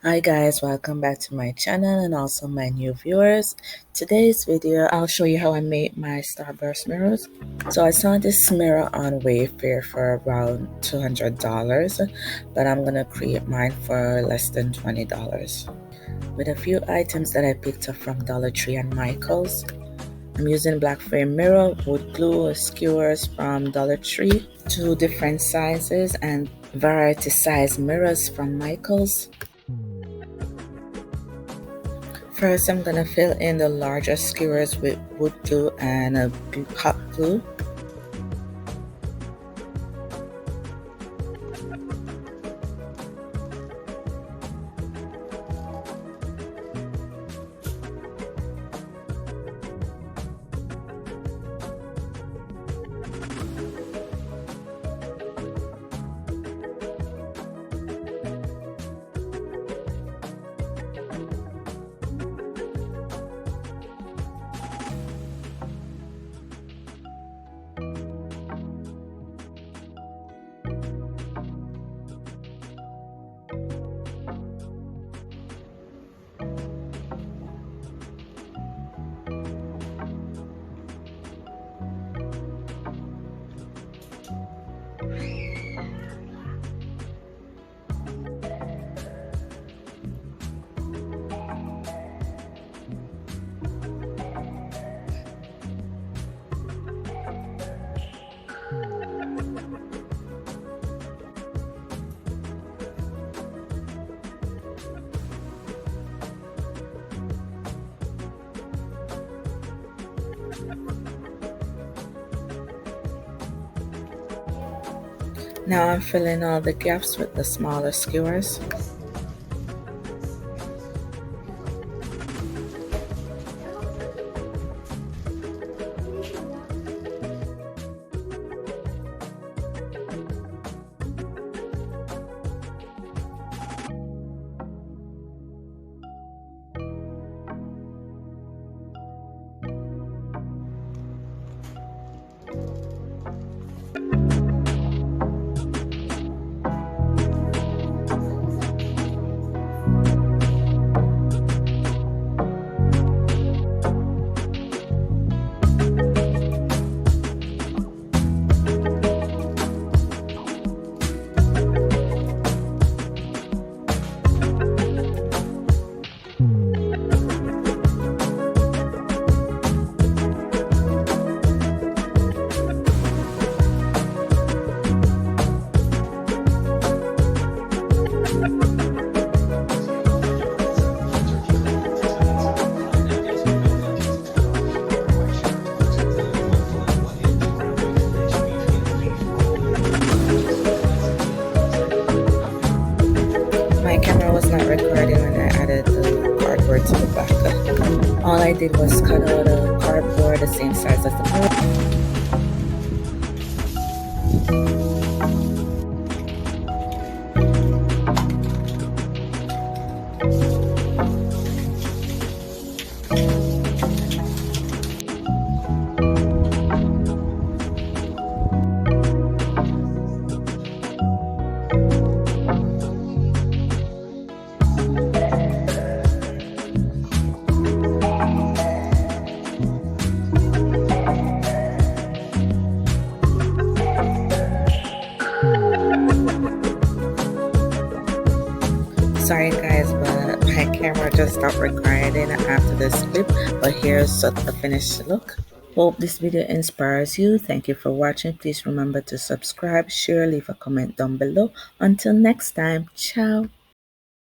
Hi guys, welcome back to my channel and also my new viewers. Today's video I'll show you how I made my Starburst mirrors. So I saw this mirror on Wayfair for around $200, but I'm gonna create mine for less than $20 with a few items that I picked up from Dollar Tree and Michael's. I'm using black frame mirror, wood glue, skewers from Dollar Tree, two different sizes and variety size mirrors from Michael's. First, I'm gonna fill in the larger skewers with wood glue and a hot glue. Now I'm filling all the gaps with the smaller skewers. My camera was not recording when I added the cardboard to the back. All I did was cut out a cardboard the same size as the mirror. Sorry guys, but my camera just stopped recording after this clip, but here's the finished look. Hope this video inspires you. Thank you for watching. Please remember to subscribe, share, leave a comment down below. Until next time, ciao.